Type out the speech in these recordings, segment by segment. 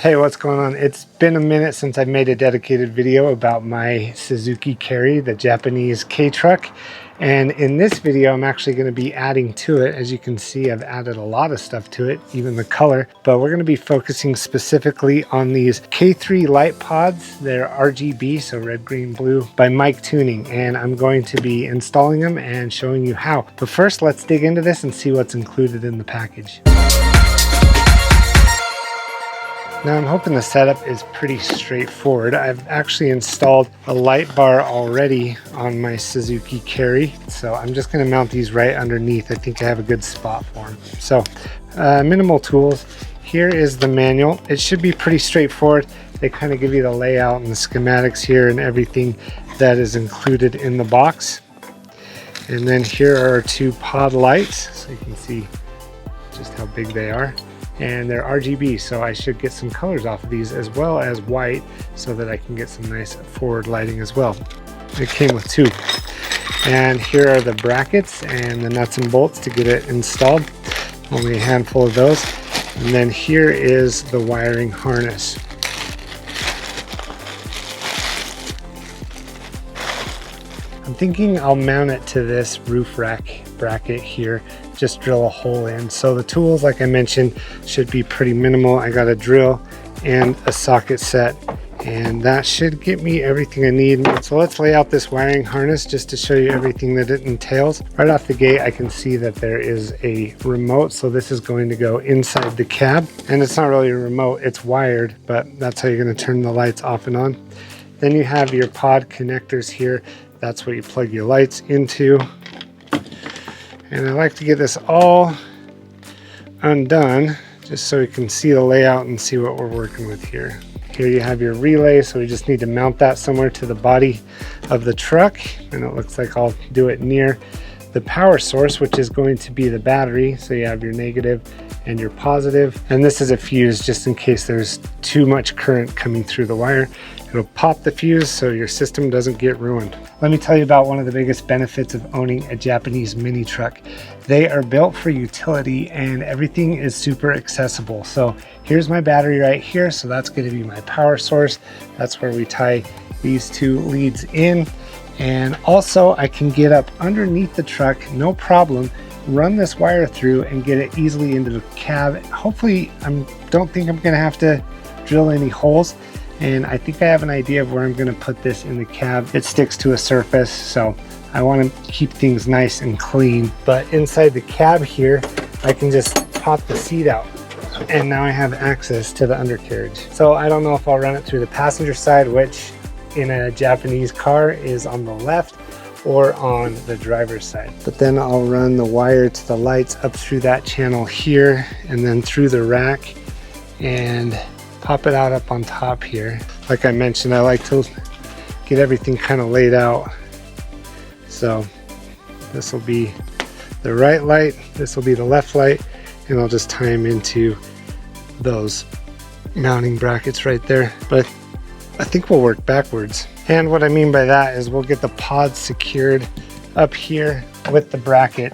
Hey, what's going on? It's been a minute since I made a dedicated video about my Suzuki Carry, the Japanese K-Truck. And in this video, I'm actually going to be adding to it. As you can see, I've added a lot of stuff to it, even the color. But we're going to be focusing specifically on these K3 light pods. They're RGB, so red, green, blue, by MICTUNING. And I'm going to be installing them and showing you how. But first, let's dig into this and see what's included in the package. Now I'm hoping the setup is pretty straightforward. I've actually installed a light bar already on my Suzuki Carry, so I'm just going to mount these right underneath. I think I have a good spot for them. So minimal tools. Here is the manual. It should be pretty straightforward. They kind of give you the layout and the schematics here and everything that is included in the box. And then here are our two pod lights, so you can see just how big they are. And they're RGB, so I should get some colors off of these as well as white so that I can get some nice forward lighting as well. It came with two. And here are the brackets and the nuts and bolts to get it installed. Only a handful of those. And then here is the wiring harness. I'm thinking I'll mount it to this roof rack bracket here. Just drill a hole in. So the tools, like I mentioned, should be pretty minimal. I got a drill and a socket set, and that should get me everything I need. So let's lay out this wiring harness just to show you everything that it entails. Right off the gate, I can see that there is a remote, so this is going to go inside the cab, and it's not really a remote, it's wired, but that's how you're going to turn the lights off and on. Then you have your pod connectors here. That's what you plug your lights into. And I like to get this all undone just so we can see the layout and see what we're working with here. Here you have your relay, so we just need to mount that somewhere to the body of the truck. And it looks like I'll do it near the power source, which is going to be the battery. So you have your negative and your positive. And this is a fuse just in case there's too much current coming through the wire. It'll pop the fuse so your system doesn't get ruined. Let me tell you about one of the biggest benefits of owning a Japanese mini truck. They are built for utility and everything is super accessible. So here's my battery right here. So that's going to be my power source. That's where we tie these two leads in. And also I can get up underneath the truck, no problem, run this wire through and get it easily into the cab. Hopefully, don't think I'm going to have to drill any holes. And I think I have an idea of where I'm going to put this in the cab. It sticks to a surface, so I want to keep things nice and clean. But inside the cab here, I can just pop the seat out. And now I have access to the undercarriage. So I don't know if I'll run it through the passenger side, which in a Japanese car is on the left, or on the driver's side. But then I'll run the wire to the lights up through that channel here, and then through the rack, and pop it out up on top here. Like I mentioned, I like to get everything kind of laid out. So this will be the right light, this will be the left light, and I'll just tie them into those mounting brackets right there. But I think we'll work backwards. And what I mean by that is we'll get the pods secured up here with the bracket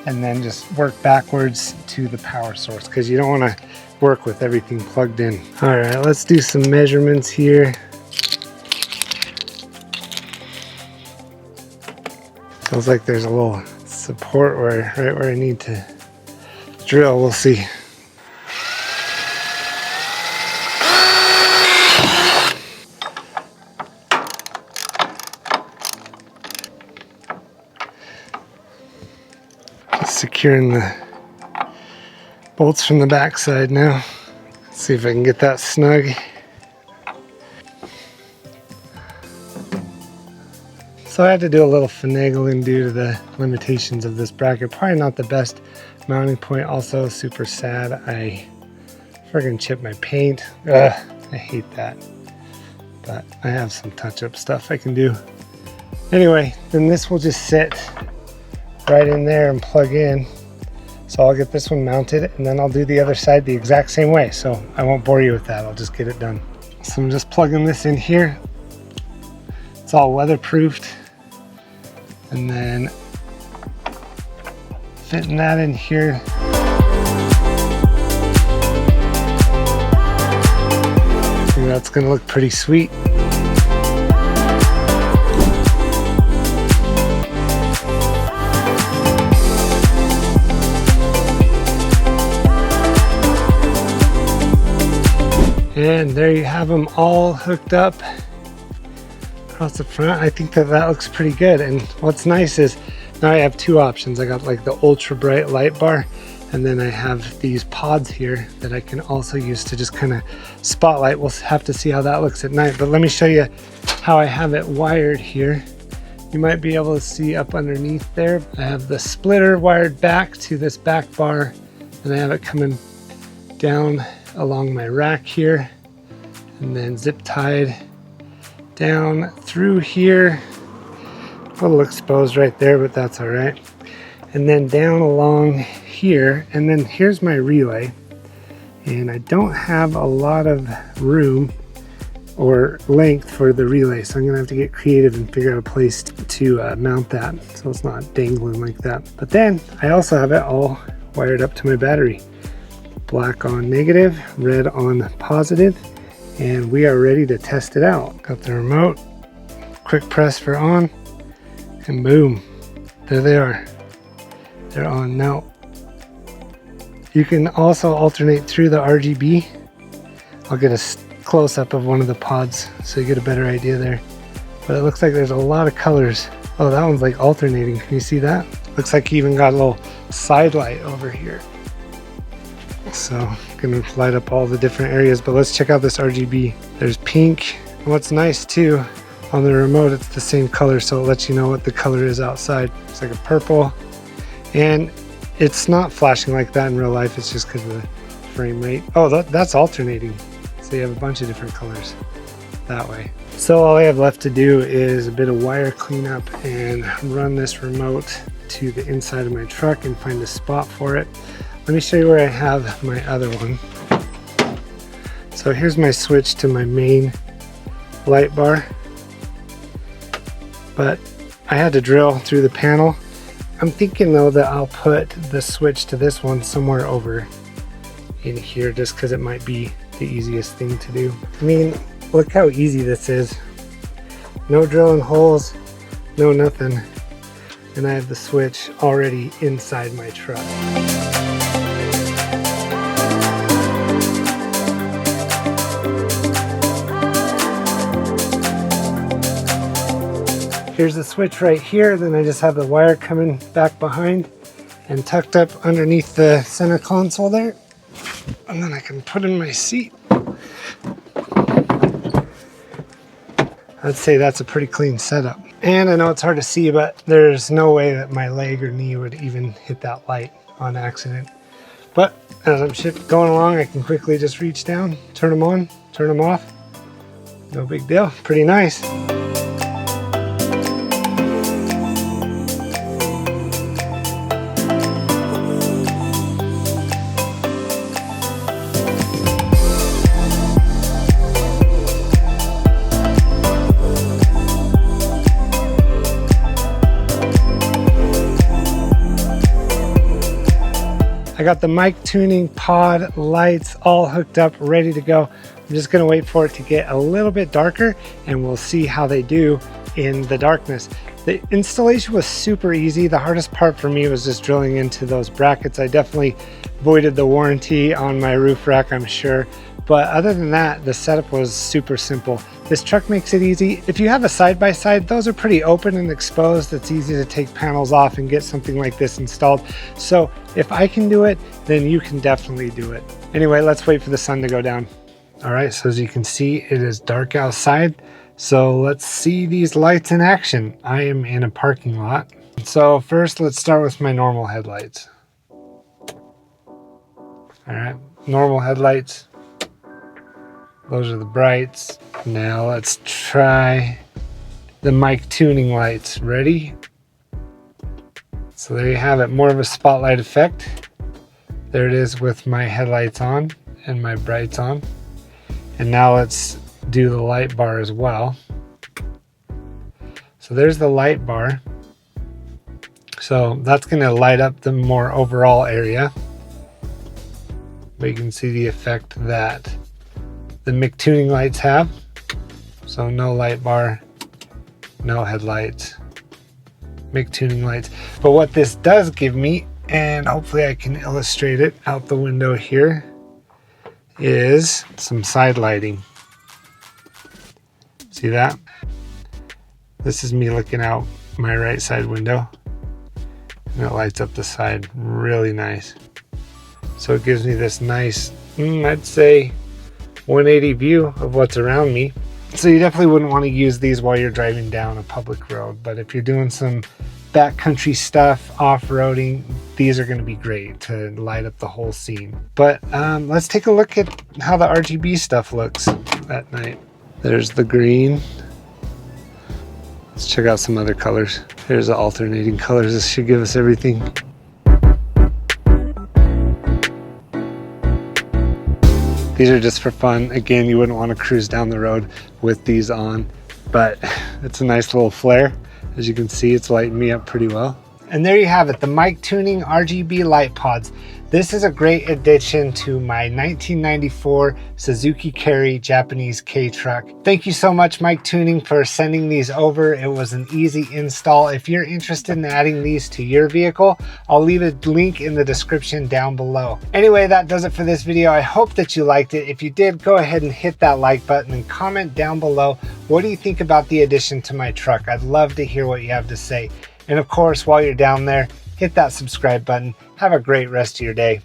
and then just work backwards to the power source, because you don't want to work with everything plugged in. All right, let's do some measurements here. Sounds like there's a little support right where I need to drill. We'll see. Just securing the bolts from the back side now. Let's see if I can get that snug. So I had to do a little finagling due to the limitations of this bracket. Probably not the best mounting point. Also super sad, I friggin' chipped my paint. Ugh, I hate that. But I have some touch-up stuff I can do. Anyway, then this will just sit right in there and plug in. So I'll get this one mounted and then I'll do the other side the exact same way. So I won't bore you with that, I'll just get it done. So I'm just plugging this in here. It's all weatherproofed. And then fitting that in here. that's going to look pretty sweet. And there you have them all hooked up across the front. I think that looks pretty good. And what's nice is now I have two options. I got like the ultra bright light bar, and then I have these pods here that I can also use to just kind of spotlight. We'll have to see how that looks at night, but let me show you how I have it wired here. You might be able to see up underneath there, I have the splitter wired back to this back bar, and I have it coming down along my rack here, and then zip tied down through here. A little exposed right there, but that's all right. And then down along here, and then here's my relay. And I don't have a lot of room or length for the relay, so I'm gonna have to get creative and figure out a place to mount that so it's not dangling like that. But then I also have it all wired up to my battery. Black on negative, red on positive, and we are ready to test it out. Got the remote, quick press for on, and boom, there they are. They're on now. You can also alternate through the RGB. I'll get a close-up of one of the pods so you get a better idea there. But it looks like there's a lot of colors. Oh, that one's like alternating. Can you see that? Looks like you even got a little side light over here. So I'm gonna light up all the different areas, but let's check out this RGB. There's pink. And what's nice too, on the remote, it's the same color, so it lets you know what the color is outside. It's like a purple, and it's not flashing like that in real life. It's just because of the frame rate. Oh, that's alternating. So you have a bunch of different colors that way. So all I have left to do is a bit of wire cleanup and run this remote to the inside of my truck and find a spot for it. Let me show you where I have my other one. So here's my switch to my main light bar, but I had to drill through the panel. I'm thinking though that I'll put the switch to this one somewhere over in here, just because it might be the easiest thing to do. I mean, look how easy this is. No drilling holes, no nothing. And I have the switch already inside my truck. Here's the switch right here, then I just have the wire coming back behind and tucked up underneath the center console there. And then I can put in my seat. I'd say that's a pretty clean setup. And I know it's hard to see, but there's no way that my leg or knee would even hit that light on accident. But as I'm going along, I can quickly just reach down, turn them on, turn them off. No big deal, pretty nice. I got the MICTUNING pod lights all hooked up, ready to go. I'm just gonna wait for it to get a little bit darker and we'll see how they do in the darkness. The installation was super easy. The hardest part for me was just drilling into those brackets. I definitely voided the warranty on my roof rack, I'm sure. But other than that, the setup was super simple. This truck makes it easy. If you have a side-by-side, those are pretty open and exposed. It's easy to take panels off and get something like this installed. So if I can do it, then you can definitely do it. Anyway, let's wait for the sun to go down. All right, so as you can see, it is dark outside. So let's see these lights in action. I am in a parking lot. So first, let's start with my normal headlights. All right, normal headlights. Those are the brights. Now let's try the MICTUNING lights. Ready? So there you have it, more of a spotlight effect. There it is with my headlights on and my brights on. And now let's do the light bar as well. So there's the light bar. So that's gonna light up the more overall area. But you can see the effect that the MICTUNING lights have. So no light bar, no headlights, MICTUNING lights. But what this does give me, and hopefully I can illustrate it out the window here, is some side lighting. See that? This is me looking out my right side window, and it lights up the side really nice. So it gives me this nice, I'd say 180 view of what's around me. So you definitely wouldn't want to use these while you're driving down a public road, but if you're doing some backcountry stuff, off-roading, these are going to be great to light up the whole scene. But let's take a look at how the RGB stuff looks at night. There's the green. Let's check out some other colors. Here's the alternating colors. This should give us everything. These are just for fun. Again, you wouldn't want to cruise down the road with these on, but it's a nice little flare. As you can see, it's lighting me up pretty well. And there you have it, the MICTUNING RGB light pods. This is a great addition to my 1994 Suzuki Carry Japanese K truck. Thank you so much, MICTUNING, for sending these over. It was an easy install. If you're interested in adding these to your vehicle, I'll leave a link in the description down below. Anyway, that does it for this video. I hope that you liked it. If you did, go ahead and hit that like button and comment down below. What do you think about the addition to my truck? I'd love to hear what you have to say. And of course, while you're down there, hit that subscribe button. Have a great rest of your day.